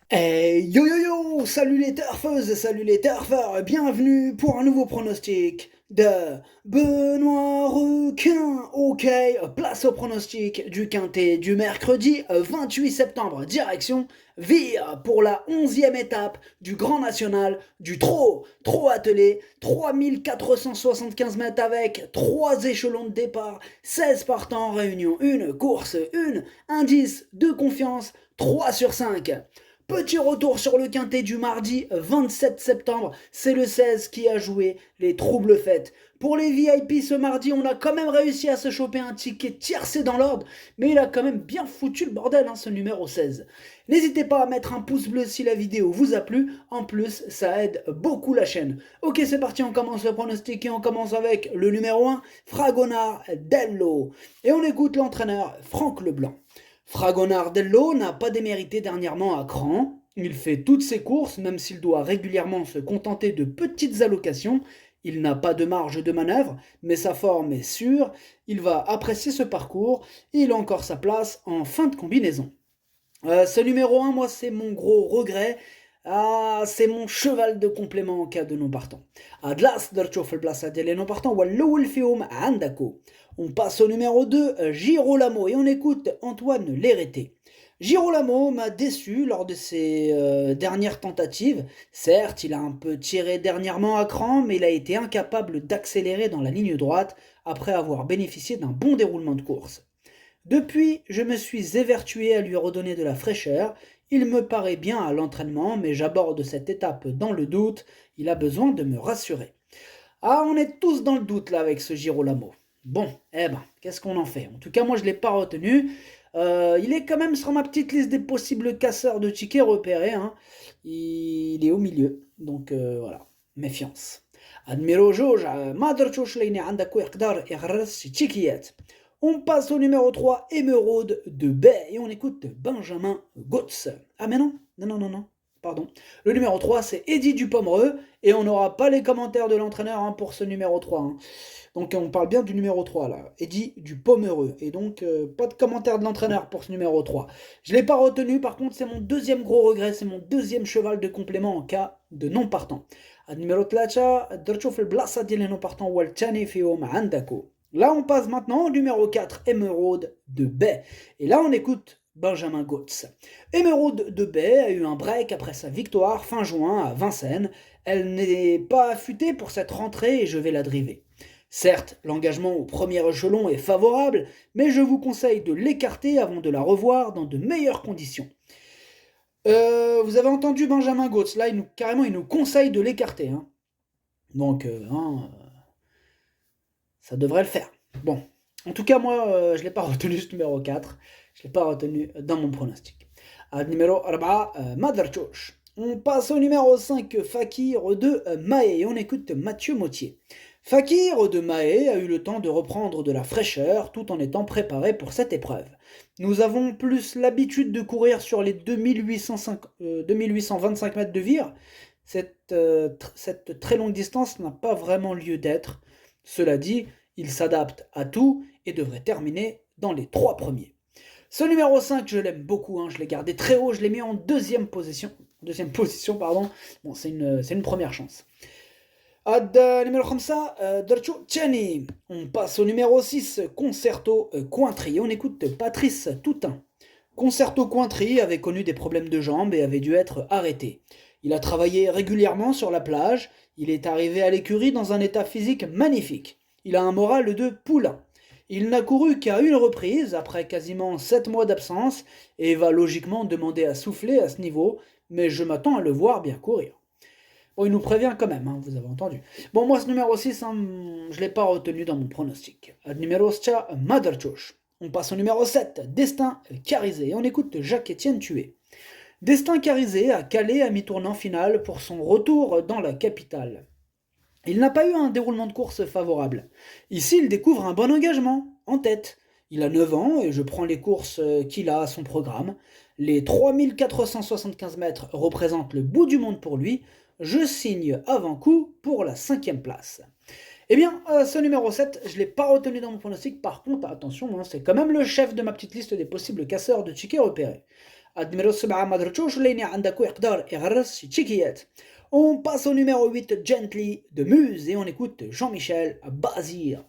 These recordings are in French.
Yo yo yo, salut les turfeuses, salut les turfeurs, bienvenue pour un nouveau pronostic de Benoît Requin. Ok, place au pronostic du quintet du mercredi 28 septembre, direction Vire pour la 11e étape du Grand National du trop attelé, 3475 mètres avec 3 échelons de départ, 16 partants en réunion, une course, une indice de confiance, 3 sur 5. Petit retour sur le quintet du mardi 27 septembre, c'est le 16 qui a joué les troubles fêtes. Pour les VIP ce mardi, on a quand même réussi à se choper un ticket tiercé dans l'ordre, mais il a quand même bien foutu le bordel, ce numéro 16. N'hésitez pas à mettre un pouce bleu si la vidéo vous a plu, en plus ça aide beaucoup la chaîne. Ok, c'est parti, on commence le pronostic et on commence avec le numéro 1, Fragonard Dello. Et on écoute l'entraîneur Franck Leblanc. Fragonardello n'a pas démérité dernièrement à Cran. Il fait toutes ses courses, même s'il doit régulièrement se contenter de petites allocations. Il n'a pas de marge de manœuvre, mais sa forme est sûre. Il va apprécier ce parcours et il a encore sa place en fin de combinaison. Ce numéro 1, moi, c'est mon gros regret. Ah, c'est mon cheval de complément en cas de non partant. Adlas درتشوف البلاصة ديال les non partants والأول فيهم عندكو. On passe au numéro 2, Girolamo, et on écoute Antoine Lérété. Girolamo m'a déçu lors de ses dernières tentatives. Certes, il a un peu tiré dernièrement à cran, mais il a été incapable d'accélérer dans la ligne droite après avoir bénéficié d'un bon déroulement de course. Depuis, je me suis évertué à lui redonner de la fraîcheur. Il me paraît bien à l'entraînement, mais j'aborde cette étape dans le doute. Il a besoin de me rassurer. Ah, on est tous dans le doute là avec ce Girolamo. Bon, eh ben, qu'est-ce qu'on en fait? En tout cas, moi, je ne l'ai pas retenu. Il est quand même sur ma petite liste des possibles casseurs de tickets repérés. Il est au milieu. Donc voilà, méfiance. Admiro جوج ما درتوش ليني عندك ويقدر يغرس شي تيكيات. On passe au numéro 3, Émeraude de Baie, et on écoute Benjamin Gotz. Ah mais non, non, pardon. Le numéro 3, c'est Eddie Dupomereux, et on n'aura pas les commentaires de l'entraîneur pour ce numéro 3. Donc on parle bien du numéro 3 là, Eddie Dupomereux, et donc pas de commentaires de l'entraîneur pour ce numéro 3. Je ne l'ai pas retenu, par contre c'est mon deuxième gros regret, c'est mon deuxième cheval de complément en cas de non partant. Numéro 3, درتو في البلاصة ديال les non partants والثاني فيهم عندكو. Là, on passe maintenant au numéro 4, Émeraude de Baie. Et là, on écoute Benjamin Gotz. Émeraude de Baie a eu un break après sa victoire fin juin à Vincennes. Elle n'est pas affûtée pour cette rentrée et je vais la driver. Certes, l'engagement au premier échelon est favorable, mais je vous conseille de l'écarter avant de la revoir dans de meilleures conditions. Vous avez entendu Benjamin Gotz, là, carrément, il nous conseille de l'écarter. Donc, ça devrait le faire. Bon, en tout cas, moi, je ne l'ai pas retenu ce numéro 4. Je ne l'ai pas retenu dans mon pronostic. Numéro 4, Madarchosh. On passe au numéro 5, Fakir de Mahé. Et on écoute Mathieu Mautier. Fakir de Mahé a eu le temps de reprendre de la fraîcheur tout en étant préparé pour cette épreuve. Nous avons plus l'habitude de courir sur les 2825 mètres de vire. Cette très longue distance n'a pas vraiment lieu d'être. Cela dit, il s'adapte à tout et devrait terminer dans les 3 premiers. Ce numéro 5, je l'aime beaucoup, je l'ai gardé très haut, je l'ai mis en deuxième position. Pardon. Bon, c'est une première chance. Numéro 5, Dorcho Tchani. On passe au numéro 6, Concerto Cointry. On écoute Patrice Toutain. Concerto Cointry avait connu des problèmes de jambes et avait dû être arrêté. Il a travaillé régulièrement sur la plage, il est arrivé à l'écurie dans un état physique magnifique. Il a un moral de poulain. Il n'a couru qu'à une reprise, après quasiment 7 mois d'absence, et va logiquement demander à souffler à ce niveau, mais je m'attends à le voir bien courir. Bon, il nous prévient quand même, vous avez entendu. Bon, moi, ce numéro 6, je ne l'ai pas retenu dans mon pronostic. Numéro 7, Motherchosh. On passe au numéro 7, Destin Carizé, et on écoute Jacques-Étienne Tué. Destin Carizé a calé à mi-tournant final pour son retour dans la capitale. Il n'a pas eu un déroulement de course favorable. Ici, il découvre un bon engagement, en tête. Il a 9 ans et je prends les courses qu'il a à son programme. Les 3475 mètres représentent le bout du monde pour lui. Je signe avant coup pour la 5e place. Eh bien, ce numéro 7, je ne l'ai pas retenu dans mon pronostic. Par contre, attention, c'est quand même le chef de ma petite liste des possibles casseurs de tickets repérés. النمرة 7 ما درتوش وليني عندك يقدر يغرس شي تشيكيات. On passe au numéro 8, Gently de Muse, et on écoute Jean-Michel Bazir.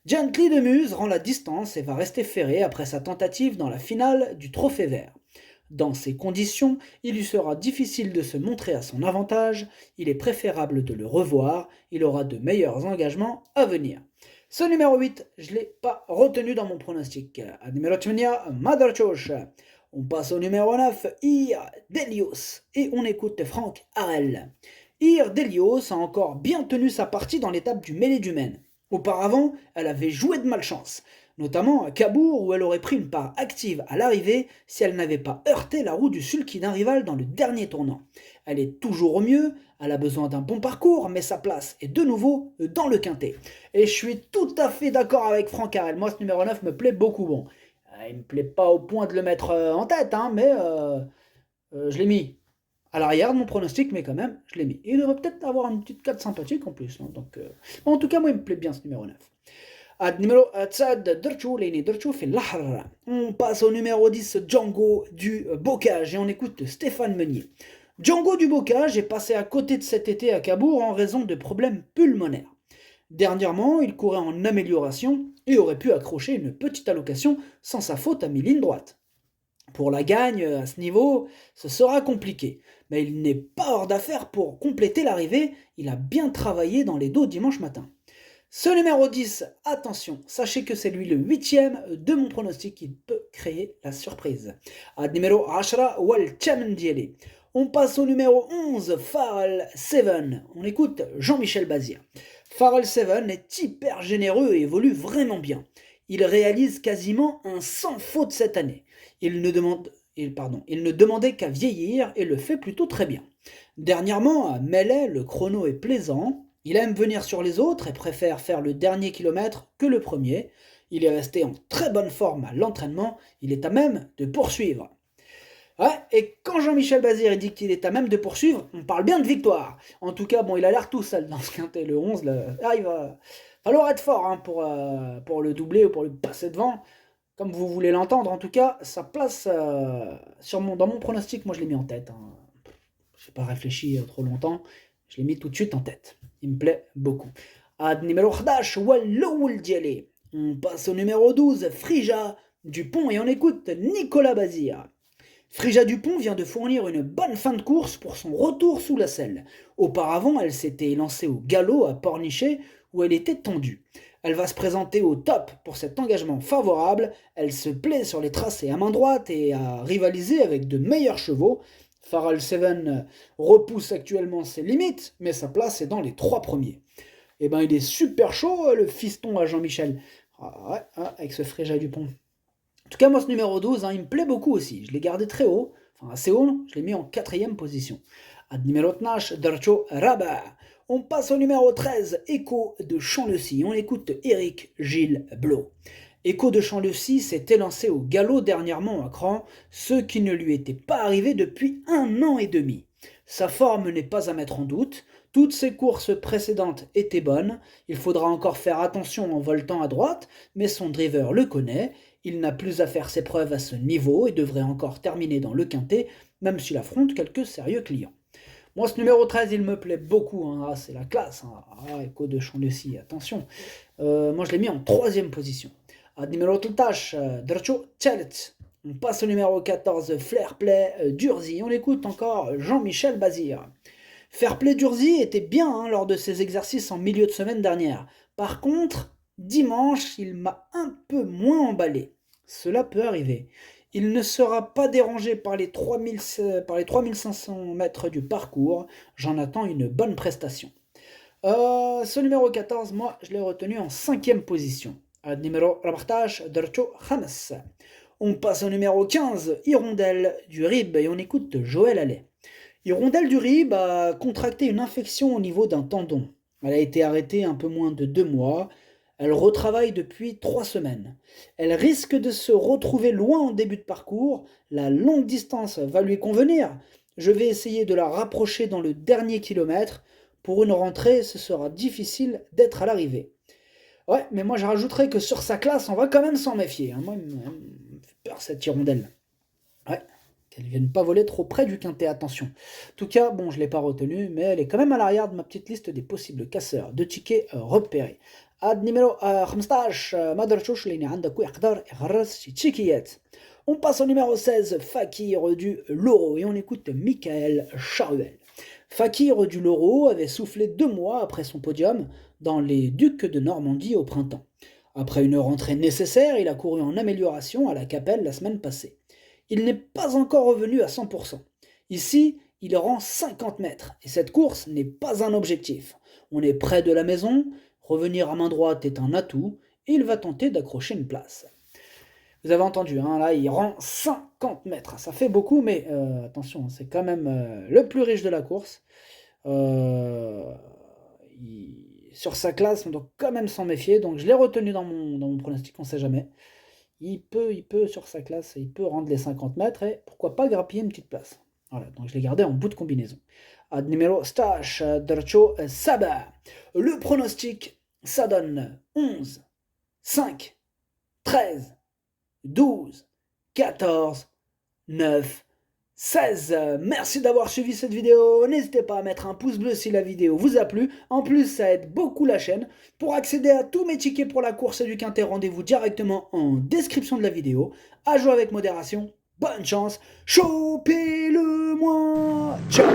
Gently de Muse rend la distance et va rester ferré après sa tentative dans la finale du Trophée Vert. Dans ces conditions, il lui sera difficile de se montrer à son avantage, il est préférable de le revoir, il aura de meilleurs engagements à venir. Ce numéro 8, je ne l'ai pas retenu dans mon pronostic. À numéro 8, Madarchosh. On passe au numéro 9, Ir Delios, et on écoute Franck Harel. Ir Delios a encore bien tenu sa partie dans l'étape du mêlée du Maine. Auparavant, elle avait joué de malchance, notamment à Cabourg où elle aurait pris une part active à l'arrivée si elle n'avait pas heurté la roue du sulky d'un rival dans le dernier tournant. Elle est toujours au mieux, elle a besoin d'un bon parcours, mais sa place est de nouveau dans le quintet. Et je suis tout à fait d'accord avec Franck Harel, moi ce numéro 9 me plaît beaucoup. Bon, il me plaît pas au point de le mettre en tête, hein, mais je l'ai mis à l'arrière de mon pronostic, mais quand même, je l'ai mis. Il devrait peut-être avoir une petite carte sympathique en plus. Hein, donc, en tout cas, moi, il me plaît bien ce numéro 9. Numéro 10, on passe au numéro 10, Django du Bocage, et on écoute Stéphane Meunier. Django du Bocage est passé à côté de cet été à Cabourg en raison de problèmes pulmonaires. Dernièrement, il courait en amélioration et aurait pu accrocher une petite allocation sans sa faute à mi-ligne droite. Pour la gagne, à ce niveau, ce sera compliqué. Mais il n'est pas hors d'affaire pour compléter l'arrivée, il a bien travaillé dans les dos dimanche matin. Ce numéro 10, attention, sachez que c'est lui le 8e de mon pronostic, il peut créer la surprise. À numéro 10, Wal Chamdiele. On passe au numéro 11, Pharrell 7. On écoute Jean-Michel Bazir. Pharrell 7 est hyper généreux et évolue vraiment bien. Il réalise quasiment un sans faute cette année. Il ne demandait qu'à vieillir et le fait plutôt très bien. Dernièrement, à Mellet, le chrono est plaisant. Il aime venir sur les autres et préfère faire le dernier kilomètre que le premier. Il est resté en très bonne forme à l'entraînement. Il est à même de poursuivre. Ouais, et quand Jean-Michel Bazir dit qu'il est à même de poursuivre, on parle bien de victoire. En tout cas, bon, il a l'air tout seul dans ce quintet, le 11. Il va falloir être fort hein, pour le doubler ou pour le passer devant. Comme vous voulez l'entendre, en tout cas, sa place dans mon pronostic, moi je l'ai mis en tête. Hein. Je n'ai pas réfléchi trop longtemps, je l'ai mis tout de suite en tête. Il me plaît beaucoup. À numéro 11, Walloul Dialé. On passe au numéro 12, Frija Dupont, et on écoute Nicolas Bazir. Frija Dupont vient de fournir une bonne fin de course pour son retour sous la selle. Auparavant, elle s'était lancée au galop à Pornichet où elle était tendue. Elle va se présenter au top pour cet engagement favorable. Elle se plaît sur les tracés à main droite et a rivalisé avec de meilleurs chevaux. Pharrell 7 repousse actuellement ses limites, mais sa place est dans les 3 premiers. Et ben il est super chaud le fiston à Jean-Michel. Avec ce Frija Dupont. En tout cas, moi, ce numéro 12, il me plaît beaucoup aussi. Je l'ai gardé très haut, enfin assez haut, je l'ai mis en 4e position. À numéro 12, Darcho Rabat. On passe au numéro 13, Echo de Champ-le-Cy. On écoute Éric Gilles Blot. Echo de Champ-le-Cy s'est élancé au galop dernièrement à Cran, ce qui ne lui était pas arrivé depuis 1 an et demi. Sa forme n'est pas à mettre en doute. Toutes ses courses précédentes étaient bonnes. Il faudra encore faire attention en voltant à droite, mais son driver le connaît. Il n'a plus à faire ses preuves à ce niveau et devrait encore terminer dans le quintet, même s'il affronte quelques sérieux clients. Moi, ce numéro 13, il me plaît beaucoup. Hein. C'est la classe. Hein. Echo de Champ-le-Cy, attention. Moi, je l'ai mis en 3e position. À numéro 13, Drcho Tchelet. On passe au numéro 14, Fairplay d'Urzy. On écoute encore Jean-Michel Bazir. Fairplay d'Urzy était bien hein, lors de ses exercices en milieu de semaine dernière. Par contre, dimanche, il m'a un peu moins emballé. Cela peut arriver. Il ne sera pas dérangé par les 3500 mètres du parcours. J'en attends une bonne prestation. Ce numéro 14, moi, je l'ai retenu en 5e position. Numéro reportage Darcho Hamas. On passe au numéro 15, Hirondelle du Rib, et on écoute Joël Allais. Hirondelle du Rib a contracté une infection au niveau d'un tendon. Elle a été arrêtée un peu moins de 2 mois. Elle retravaille depuis 3 semaines. Elle risque de se retrouver loin en début de parcours. La longue distance va lui convenir. Je vais essayer de la rapprocher dans le dernier kilomètre. Pour une rentrée, ce sera difficile d'être à l'arrivée. Ouais, mais moi je rajouterais que sur sa classe, on va quand même s'en méfier. Hein. Moi, il me fait peur cette hirondelle. Ouais, qu'elle ne vienne pas voler trop près du quintet, attention. En tout cas, bon, je ne l'ai pas retenue, mais elle est quand même à l'arrière de ma petite liste des possibles casseurs de tickets repérés. Ad numéro 15 ما درتوش لأن عندك يقدر يغرس شي تشيكيات. On passe au numéro 16, Fakir du Loro, et on écoute Michael Charuel. Fakir du Loro avait soufflé 2 mois après son podium dans les Ducs de Normandie au printemps. Après une rentrée nécessaire, il a couru en amélioration à la Capelle la semaine passée. Il n'est pas encore revenu à 100%. Ici, il rend 50 mètres, et cette course n'est pas un objectif. On est près de la maison, revenir à main droite est un atout, et il va tenter d'accrocher une place. Vous avez entendu, hein, là il rend 50 mètres, ça fait beaucoup, mais attention, c'est quand même le plus riche de la course. Sur sa classe, on doit quand même s'en méfier, donc je l'ai retenu dans mon pronostic, on ne sait jamais. Il peut, sur sa classe, il peut rendre les 50 mètres, et pourquoi pas grappiller une petite place. Voilà, donc je l'ai gardé en bout de combinaison. Ad numéro stash, Dercho Saba. Le pronostic, ça donne 11, 5, 13, 12, 14, 9, 16. Merci d'avoir suivi cette vidéo. N'hésitez pas à mettre un pouce bleu si la vidéo vous a plu. En plus, ça aide beaucoup la chaîne. Pour accéder à tous mes tickets pour la course du quintet, rendez-vous directement en description de la vidéo. À jouer avec modération. Bonne chance. Chopez-le-moi. Ciao.